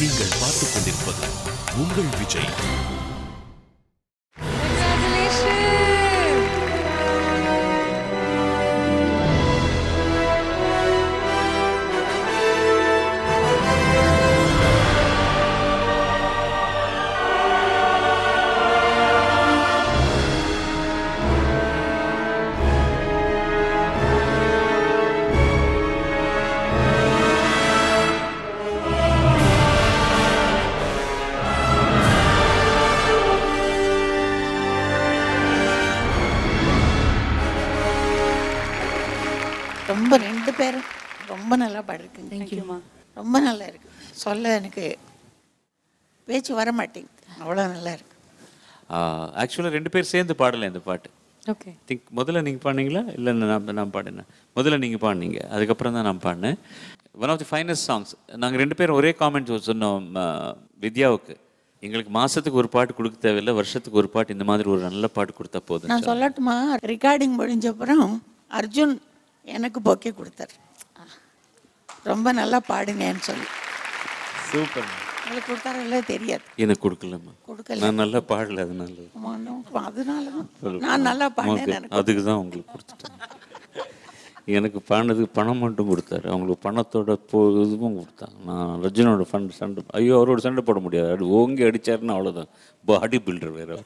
நீங்கள் பார்த்துக் கொண்டிருப்பது உங்கள் விஜய். ரொம்ப ரெண்டு பேரும் ரொம்ப நல்லா பாடிருக்குங்க. தேங்க்யூம்மா. ரொம்ப நல்லா இருக்கு. சொல்ல எனக்கு பேச்சு வர மாட்டேங்குது, அவ்வளோ நல்லா இருக்கு. ஆக்சுவலாக ரெண்டு பேர் சேர்ந்து பாடலை இந்த பாட்டு. ஓகே. திங்க் முதல்ல நீங்கள் பாடினீங்களா இல்லை நான் பாடினேன்? முதல்ல நீங்கள் பாடினீங்க, அதுக்கப்புறம் தான் நான் பாடினேன். One of the finest songs. நாங்கள் ரெண்டு பேரும் ஒரே காமெண்ட் சொன்னோம் வித்யாவுக்கு, எங்களுக்கு மாதத்துக்கு ஒரு பாட்டு கொடுக்க தேவையில்லை, வருஷத்துக்கு ஒரு பாட்டு இந்த மாதிரி ஒரு நல்ல பாட்டு கொடுத்தா போதும். நான் சொல்லட்டுமா, ரெக்கார்டிங் முடிஞ்ச அப்புறம் அர்ஜுன் எனக்கு பொக்கே கொடுத்தார், ரொம்ப நல்லா பாடுங்கன்னு சொல்லி. சூப்பர். உங்களுக்கு கொடுத்தாரல்ல தெரியாது. எனக்கு கொடுக்கலம்மா, கொடுக்கல. நான் நல்லா பாடல, அதனால அதனால நான் நல்லா பாடினேன். அதுக்கு தான் உங்களுக்கு கொடுத்துட்டேன். எனக்கு பாடினதுக்கு பணம் மட்டும் கொடுத்தாரு, அவங்களுக்கு பணத்தோட இதுவும் கொடுத்தாங்க. நான் ரஜினோட ஃபண்ட் சண்டை, ஐயோ அவரோட சண்டை போட முடியாது, அது ஓங்கி அடித்தாருன்னு அவ்வளோதான், பாடி பில்டர் வேறு.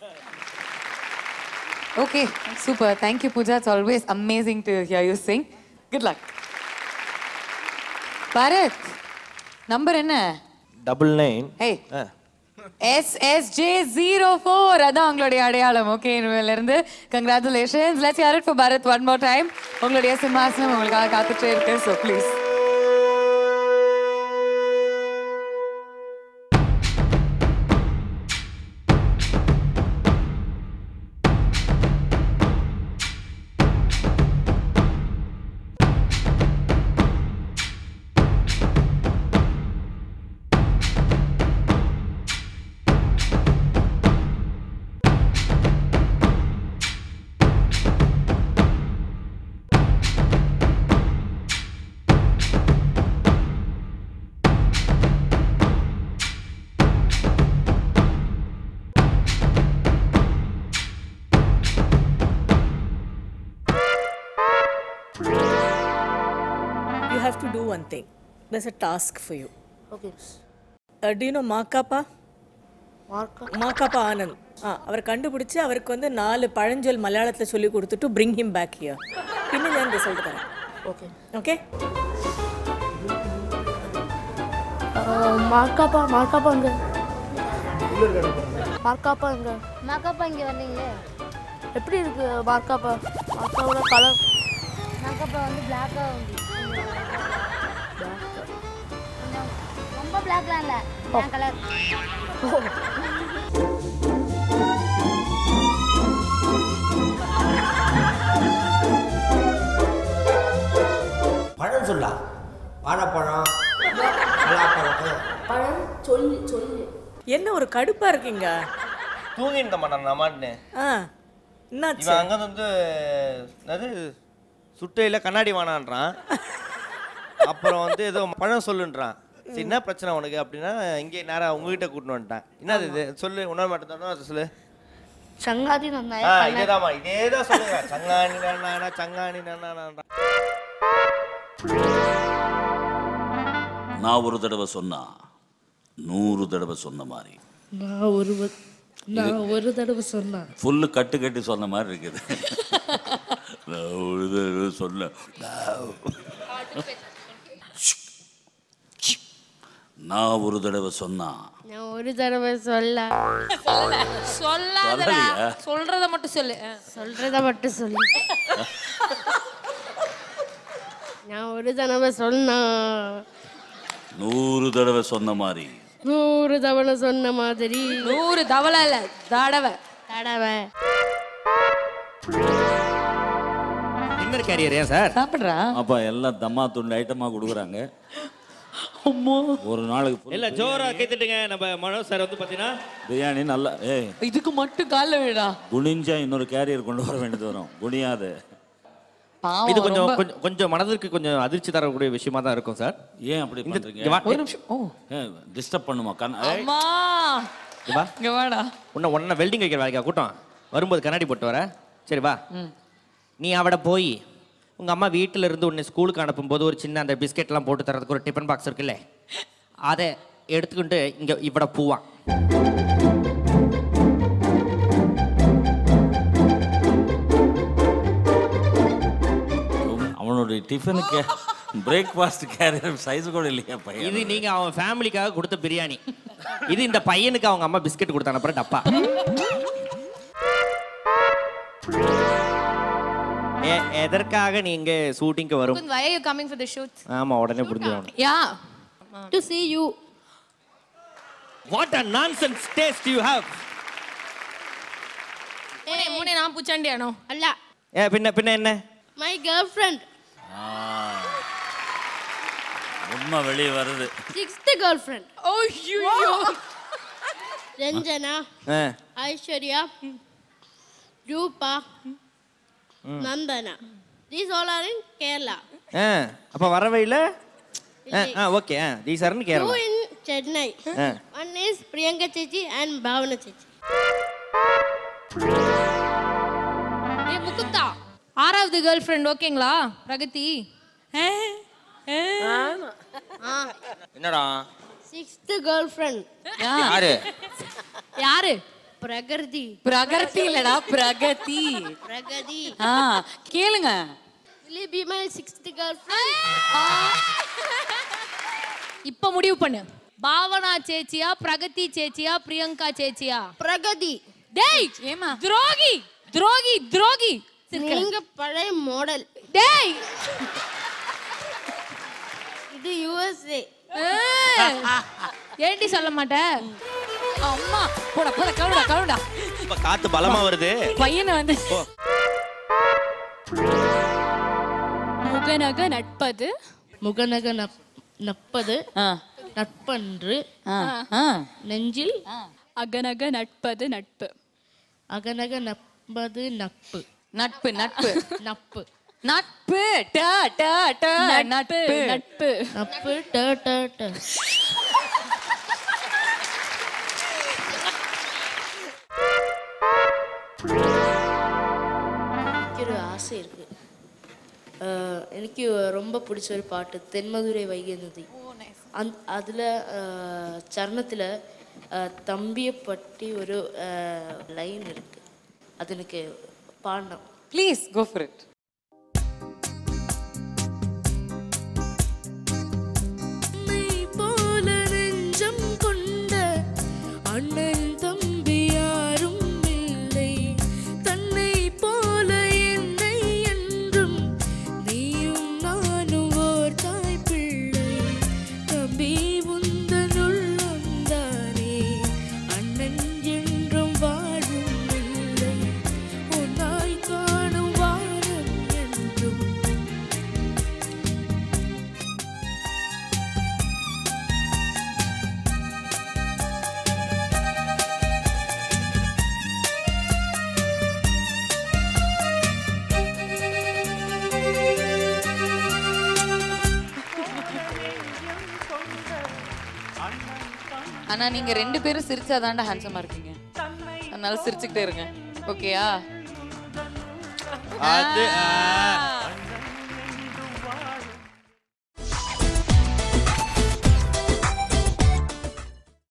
Okay, super. Thank you, Pooja. It's always amazing to hear you sing. Good luck. Bharat, number என்ன? 99. Hey. SSJ04. அதான் உங்களுடைய அடையாளம். ஓகே, இருந்து congratulations. Let's hear it for Bharat one more time. உங்களுடைய சிம்மாசனம் உங்களுக்காக காத்துட்டே இருக்கு. So please. You have to do one thing. There's a task for you. Okay. Do you know Makapa? Marka? Makapa Anand. அவர் கண்டுபிடிச்சு அவருக்கு வந்து 4 பழஞ்சொல் மலையாளத்தில் சொல்லி கொடுத்துட்டு bring him back here. இன்னும் நான் ரிசல்ட் தரேன். Okay. Okay? மார்க்காப்பா அங்க. மார்க்காப்பா அங்க. மார்க்காப்பா இங்க வந்தீங்களே. எப்படி இருக்கு மார்க்காப்பா? மார்க்காவோட கலர். மார்க்காப்பா வந்து பிளாக்கா வந்து. ரொம்ப பிளாக்லாம் இல்ல. Black colour. பழம் சொல்லா, வாழைப்பழம், பழம் சொல்லு. என்ன ஒரு கடுப்பா இருக்கீங்க? தூங்கிட்டேன் நான் மாட்டினு. என்னாச்சு? இவன் அங்கே வந்து அது சுட்டையில் கண்ணாடி வானான்றான், அப்புறம் வந்து ஏதோ பழம் சொல்லுன்றான். சரி என்ன பிரச்சனை உனக்கு அப்படின்னா இங்கே நேராக உங்ககிட்ட கூட்டின்னு வந்துட்டேன். என்னது இது சொல்லு, உணவு மட்டும் தானோ அதை சொல்லு. சங்காதி இதேதாம்மா, இதேதான் சொல்லுங்க. சங்காணி நானா சங்காணி நானா. நான் ஒரு தடவை சொன்னா 100 தடவை சொன்ன மாதிரி. நான் ஒரு தடவை சொன்னா ஃபுல்லு கட்டு சொன்ன மாதிரி இருக்குது. நான் ஒரு தடவை சொன்ன, நான் ஒரு தடவை சொன்னா, நான் ஒரு தடவை சொல்லலையா? சொல்றத மட்டும் சொல்லு. நான் ஒரு தடவை சொன்னா 100 தடவை சொன்ன மாதிரி. 100 தவணை சொன்ன மாதிரி. 100 தவளை இல்ல, தடவை. இன்னர் கேரியர் ஏன் சார் சாப்பிடுறா? அப்பா எல்லாம் தம்மா துண்டு ஐட்டமாக கொடுக்குறாங்க. ஒரு நாளைக்கு இல்ல ஜோரா கேத்துட்டுங்க. நம்ம மனோஜ் சார் வந்து பாத்தீங்கன்னா பிரியாணி நல்லா. இதுக்கு மட்டும் கால விடா. குனிஞ்சா இன்னொரு கேரியர் கொண்டு வர வேண்டியது வரும், குனியாது. பாவம், இது கொஞ்சம் ரொம்ப- கொஞ்சம் கொஞ்சம் மனதிற்கு கொஞ்சம் அதிர்ச்சி தரக்கூடிய விஷயமா தான் இருக்கும் சார். ஏன் அப்படி இங்க பண்றீங்க? வா. ஒரு நிமிஷம். ஓ டிஸ்டர்ப் பண்ணுமா அம்மா இங்க வா. இங்க வாடா. உன்னை வெல்டிங் வைக்கிற வேலைக்கா கூட்டம் வரும்போது கண்ணாடி போட்டு வர. சரி வா. நீ அவட போய் உங்க அம்மா வீட்டில இருந்து உன்னை ஸ்கூலுக்கு அனுப்பும்போது ஒரு சின்ன அந்த பிஸ்கெட்லாம் போட்டு தரதுக்கு ஒரு டிஃபன் பாக்ஸ் இருக்குல்ல, அதை எடுத்துக்கிட்டு இங்க இவட பூவான். அவனுடைய டிஃபனுக்கு பிரேக்ஃபாஸ்ட் கேரியர் சைஸ் கூட இல்லையா பையன்? இது நீங்க அவன் ஃபேமிலிக்காக கொடுத்த பிரியாணி. இது இந்த பையனுக்கு அவங்க அம்மா பிஸ்கெட் கொடுத்த அனுப்புற டப்பா. எதற்காக நீங்க ஷூட்டிங்க்கு வரும்? Why are you coming for the shoot? ஆமா உடனே புரிஞ்சிடும். Yeah. To see you. What a nonsense taste you have. மூணே நான் புச்சாண்டியானோ அல்ல. பின்ன என்ன? My girlfriend. உண்மை வெளியே வருது. 6th girlfriend. Oh you. Ranjana. Aishwarya. Rupa. Nandana. These all are in Kerala. அப்ப வரவே இல்ல? Okay. these are in Kerala. 2 in Chennai. One is Priyanka Chechi and Bhavana Chechi. ஏ முகுந்தா 6வது கேர்ள் ஃப்ரெண்ட் ஓகேங்களா பிரகதி? என்னடா? 6th girlfriend. யாரு? யாரு? Pragarthi. Pragati இல்லடா Pragati. Pragati. கேளுங்க. Will you be my 6th girlfriend? இப்ப முடிவு பண்ணு. பாவனா சேச்சியா பிரகதி சேச்சியா பிரியங்கா சேச்சியா? Pragati. டேய் ஏமா துரோகி துரோகி துரோகி. நீங்க பழைய மாடல். டேய் இது USA. ஏண்டி சொல்ல மாட்ட? அம்மா போடா போடா கவுடா கவுடா. இப்ப காத்து பலமா வருது. பையனை வந்து முகநக நட்பது முகநக நப்பது நட்பன்று நெஞ்சில் அகநக நட்பது நட்பு. அகநக நப்பது நட்பு நட்பு நட்பு நட்பு நட்பு ட ட ட நட்பு நட்பு நட்பு ட ட ட. எனக்கு ஒரு ஆசை இருக்கு. எனக்கு ரொம்ப பிடிச்ச ஒரு பாட்டு தென்மதுரை வைகை நதி. அதில் சரணத்தில் தம்பியை பற்றி ஒரு லைன் இருக்கு. அது எனக்கு பாடணும். Please go for it. போல நெஞ்சம் கொண்ட அண்ணன் தம்பி யாரும் இல்லை. தன்னை போல என்னை என்றும் நீயும் நானும் ஓர் தாய் பிள்ளை. தம்பி உந்தன் உள்ளம் தானே அண்ணன் என்றும் வாழும் இல்லை. உன்னாய் காணும் வாரம் என்றும். ஆனா நீங்க 2 பேரும் சிரிச்சாதான்டா ஹேண்ட்ஸமா இருக்கீங்க. அதனால சிரிச்சுக்கிட்டே இருங்க. ஓகேயா? அது